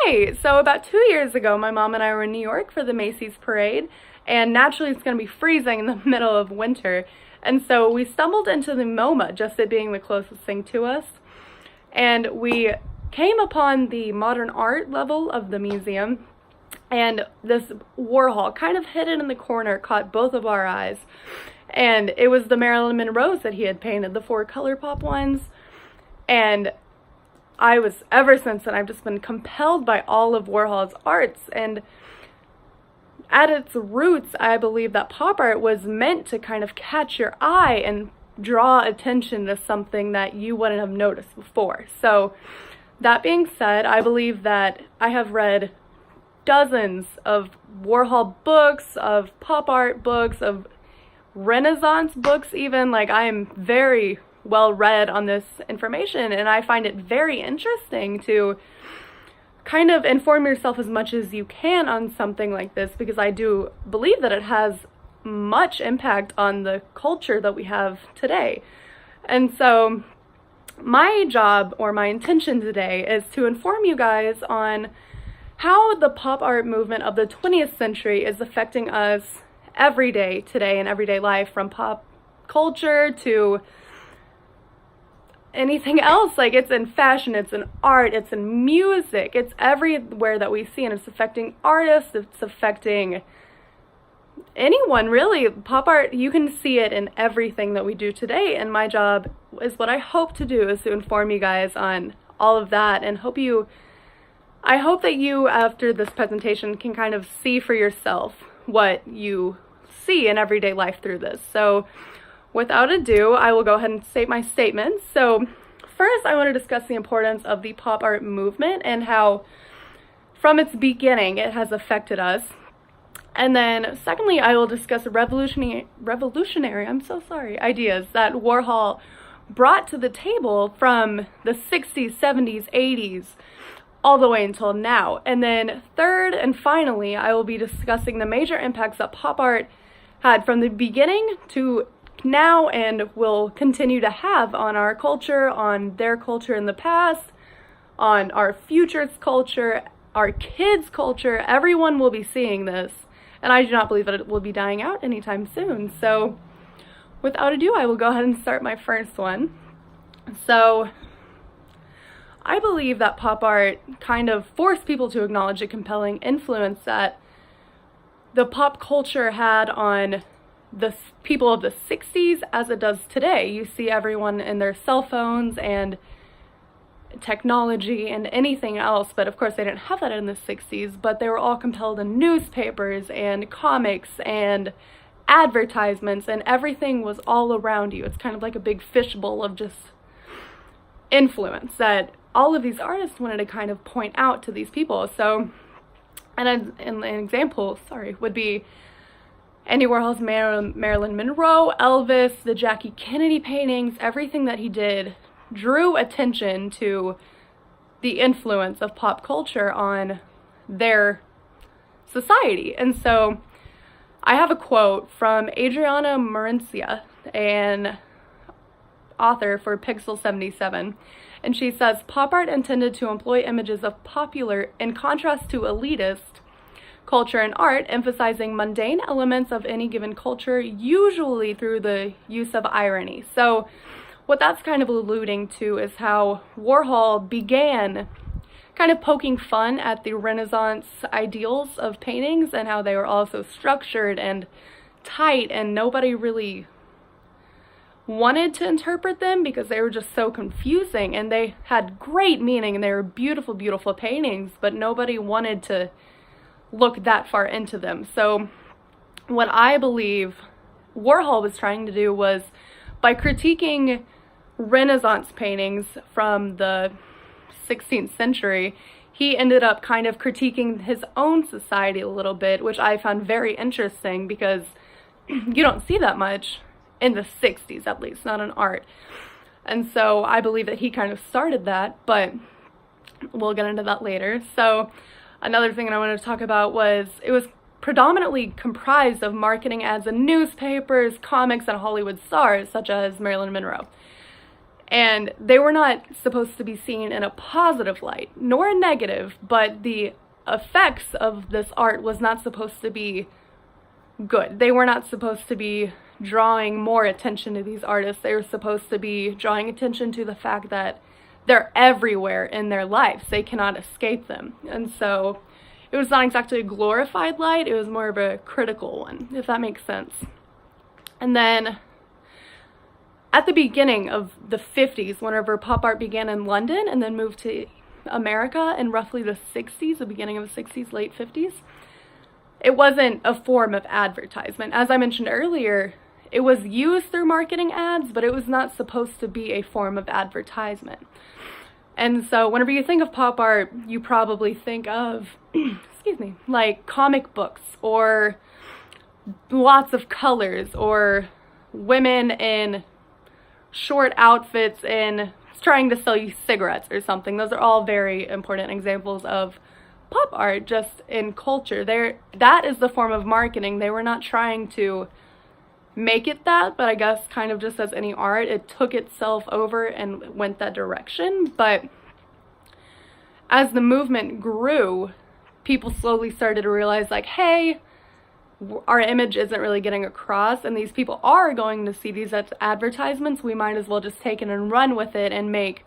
Hi! So about 2 years ago, my mom and I were in New York for the Macy's parade, and naturally it's going to be freezing in the middle of winter. And so we stumbled into the MoMA, just it being the closest thing to us, and we came upon the modern art level of the museum, and this Warhol, kind of hidden in the corner, caught both of our eyes. And it was the Marilyn Monroes that he had painted, the 4 ColourPop ones. And ever since then, I've just been compelled by all of Warhol's arts. And at its roots, I believe that pop art was meant to kind of catch your eye and draw attention to something that you wouldn't have noticed before. So that being said, I believe that I have read dozens of Warhol books, of pop art books, of Renaissance books even. Like, I am very well read on this information, and I find it very interesting to kind of inform yourself as much as you can on something like this, because I do believe that it has much impact on the culture that we have today. And so my job, or my intention today, is to inform you guys on how the pop art movement of the 20th century is affecting us every day today in everyday life, from pop culture to anything else. Like, it's in fashion, it's in art, it's in music, it's everywhere that we see, and it's affecting artists, it's affecting anyone really. Pop art, you can see it in everything that we do today, and my job is, what I hope to do, is to inform you guys on all of that, and I hope that you, after this presentation, can kind of see for yourself what you see in everyday life through this. So without ado, I will go ahead and state my statements. So first, I want to discuss the importance of the pop art movement and how from its beginning it has affected us. And then secondly, I will discuss revolutionary ideas that Warhol brought to the table from the 60s, 70s, 80s, all the way until now. And then third and finally, I will be discussing the major impacts that pop art had from the beginning to now and will continue to have on our culture, on their culture in the past, on our future's culture, our kids' culture. Everyone will be seeing this, and I do not believe that it will be dying out anytime soon. So without ado, I will go ahead and start my first one. So I believe that pop art kind of forced people to acknowledge a compelling influence that the pop culture had on the people of the 60s as it does today. You see everyone in their cell phones and technology and anything else, but of course they didn't have that in the 60s, but they were all compelled in newspapers and comics and advertisements, and everything was all around you. It's kind of like a big fishbowl of just influence that all of these artists wanted to kind of point out to these people. So, and an example, would be Andy Warhol's Marilyn Monroe, Elvis, the Jackie Kennedy paintings. Everything that he did drew attention to the influence of pop culture on their society. And so I have a quote from Adriana Maurincia, an author for Pixel 77. And she says, "Pop art intended to employ images of popular in contrast to elitist culture and art, emphasizing mundane elements of any given culture, usually through the use of irony." So what that's kind of alluding to is how Warhol began kind of poking fun at the Renaissance ideals of paintings and how they were all so structured and tight, and nobody really wanted to interpret them because they were just so confusing, and they had great meaning and they were beautiful, beautiful paintings, but nobody wanted to look that far into them. So what I believe Warhol was trying to do was, by critiquing Renaissance paintings from the 16th century, he ended up kind of critiquing his own society a little bit, which I found very interesting because you don't see that much in the 60s, at least, not in art. And so I believe that he kind of started that, but we'll get into that later. So another thing that I wanted to talk about was, it was predominantly comprised of marketing ads in newspapers, comics, and Hollywood stars, such as Marilyn Monroe. And they were not supposed to be seen in a positive light, nor a negative, but the effects of this art was not supposed to be good. They were not supposed to be drawing more attention to these artists. They were supposed to be drawing attention to the fact that they're everywhere in their lives. They cannot escape them. And so it was not exactly a glorified light, it was more of a critical one, if that makes sense. And then at the beginning of the 50s, whenever pop art began in London and then moved to America in roughly the 60s, the beginning of the 60s, late 50s, it wasn't a form of advertisement. As I mentioned earlier, it was used through marketing ads, but it was not supposed to be a form of advertisement. And so whenever you think of pop art, you probably think of, excuse me, like comic books or lots of colors or women in short outfits and trying to sell you cigarettes or something. Those are all very important examples of pop art just in culture. That is the form of marketing. They were not trying to make it that, but I guess kind of just as any art, it took itself over and went that direction. But as the movement grew, people slowly started to realize, like, hey, our image isn't really getting across, and these people are going to see these as advertisements. We might as well just take it and run with it and make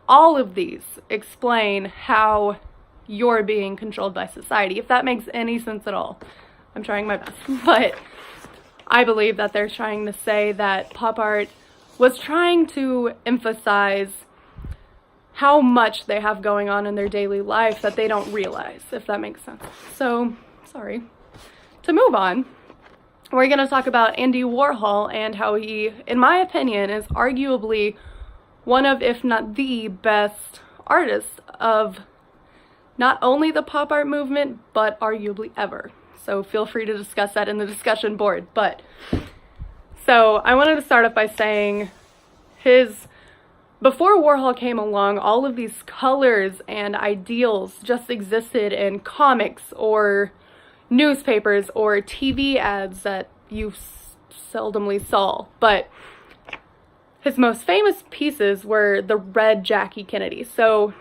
all of these explain how you're being controlled by society, if that makes any sense at all. I'm trying my best, but I believe that they're trying to say that pop art was trying to emphasize how much they have going on in their daily life that they don't realize, if that makes sense. So, sorry. To move on, we're going to talk about Andy Warhol and how he, in my opinion, is arguably one of, if not the best artists of not only the pop art movement, but arguably ever. So feel free to discuss that in the discussion board. So I wanted to start off by saying before Warhol came along, all of these colors and ideals just existed in comics or newspapers or TV ads that you seldomly saw. But his most famous pieces were the red Jackie Kennedy. So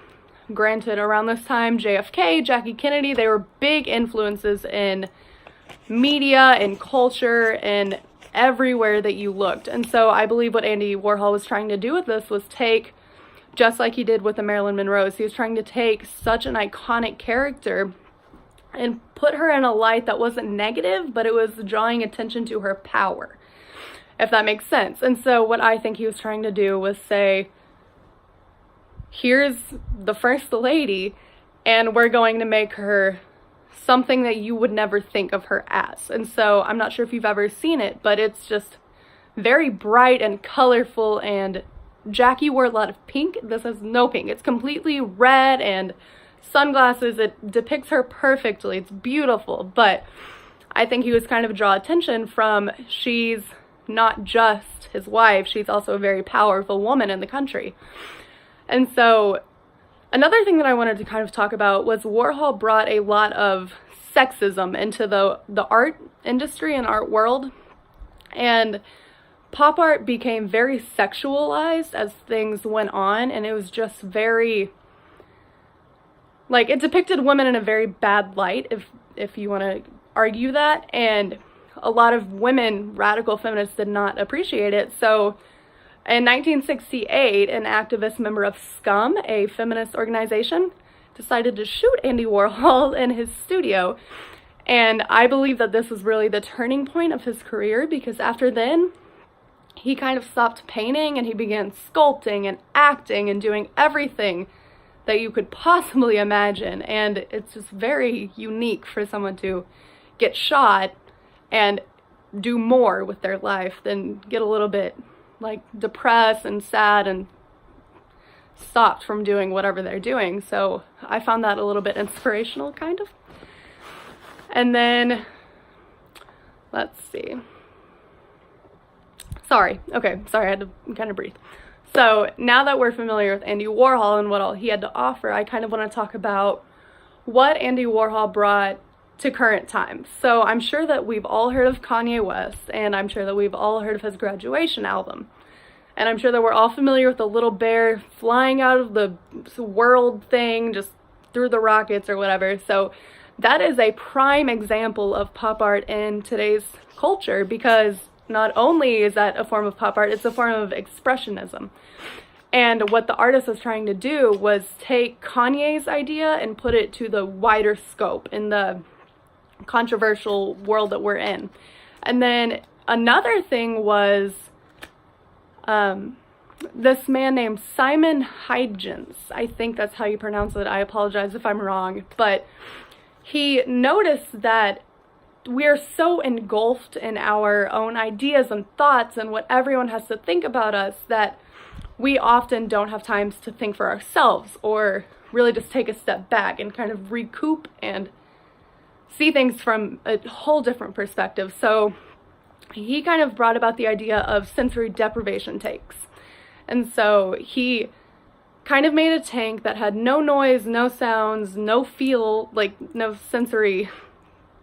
granted, around this time, JFK, Jackie Kennedy, they were big influences in media and culture and everywhere that you looked. And so I believe what Andy Warhol was trying to do with this was take, just like he did with the Marilyn Monroes, he was trying to take such an iconic character and put her in a light that wasn't negative, but it was drawing attention to her power, if that makes sense. And so what I think he was trying to do was say, here's the First Lady, and we're going to make her something that you would never think of her as. And so I'm not sure if you've ever seen it, but it's just very bright and colorful, and Jackie wore a lot of pink. This has no pink. It's completely red and sunglasses. It depicts her perfectly. It's beautiful. But I think he was kind of draw attention from, she's not just his wife, she's also a very powerful woman in the country. And so another thing that I wanted to kind of talk about was Warhol brought a lot of sexism into the art industry and art world. And pop art became very sexualized as things went on, and it was just very, like, it depicted women in a very bad light, if you want to argue that, and a lot of women, radical feminists, did not appreciate it. So in 1968, an activist member of Scum, a feminist organization, decided to shoot Andy Warhol in his studio. And I believe that this was really the turning point of his career, because after then, he kind of stopped painting and he began sculpting and acting and doing everything that you could possibly imagine. And it's just very unique for someone to get shot and do more with their life than get a little bit like depressed and sad and stopped from doing whatever they're doing. So I found that a little bit inspirational, kind of. And then, let's see. Sorry, I had to kind of breathe. So now that we're familiar with Andy Warhol and what all he had to offer, I kind of want to talk about what Andy Warhol brought to current times. So I'm sure that we've all heard of Kanye West, and I'm sure that we've all heard of his Graduation album. And I'm sure that we're all familiar with the little bear flying out of the world thing, just through the rockets or whatever. So that is a prime example of pop art in today's culture, because not only is that a form of pop art, it's a form of expressionism. And what the artist was trying to do was take Kanye's idea and put it to the wider scope in the controversial world that we're in. And then another thing was this man named Simon Huygens. I think that's how you pronounce it. I apologize if I'm wrong. But he noticed that we're so engulfed in our own ideas and thoughts and what everyone has to think about us that we often don't have time to think for ourselves, or really just take a step back and kind of recoup and see things from a whole different perspective. So he kind of brought about the idea of sensory deprivation tanks. And so he kind of made a tank that had no noise, no sounds, no feel, like no sensory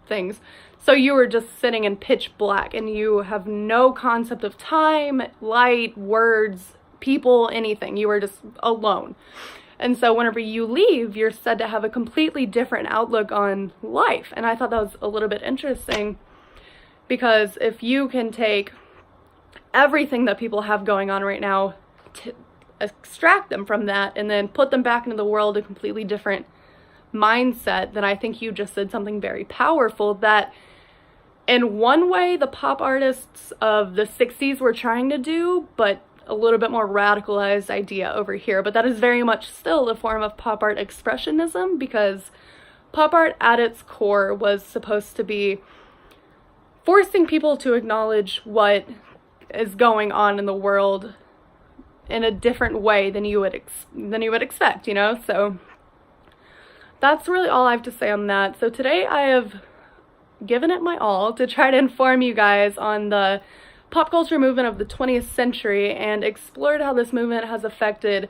things. So you were just sitting in pitch black and you have no concept of time, light, words, people, anything. You were just alone. And so whenever you leave, you're said to have a completely different outlook on life. And I thought that was a little bit interesting, because if you can take everything that people have going on right now, to extract them from that and then put them back into the world, a completely different mindset, then I think you just did something very powerful that in one way the pop artists of the 60s were trying to do, but a little bit more radicalized idea over here. But that is very much still a form of pop art expressionism, because pop art at its core was supposed to be forcing people to acknowledge what is going on in the world in a different way than you would expect, you know? So that's really all I have to say on that. So today I have given it my all to try to inform you guys on the pop culture movement of the 20th century and explored how this movement has affected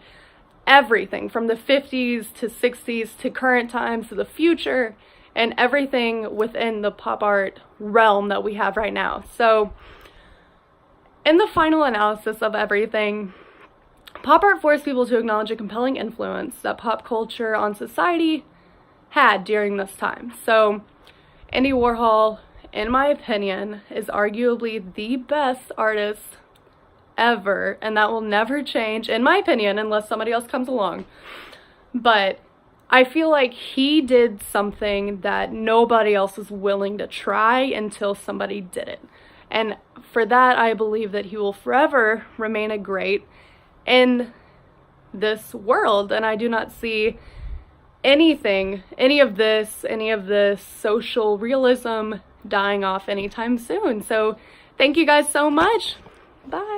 everything from the 50s to 60s to current times to the future, and everything within the pop art realm that we have right now. So in the final analysis of everything, pop art forced people to acknowledge a compelling influence that pop culture on society had during this time. So Andy Warhol, in my opinion, is arguably the best artist ever, and that will never change, in my opinion, unless somebody else comes along. But I feel like he did something that nobody else was willing to try until somebody did it. And for that, I believe that he will forever remain a great in this world. And I do not see any of this social realism dying off anytime soon. So thank you guys so much. Bye.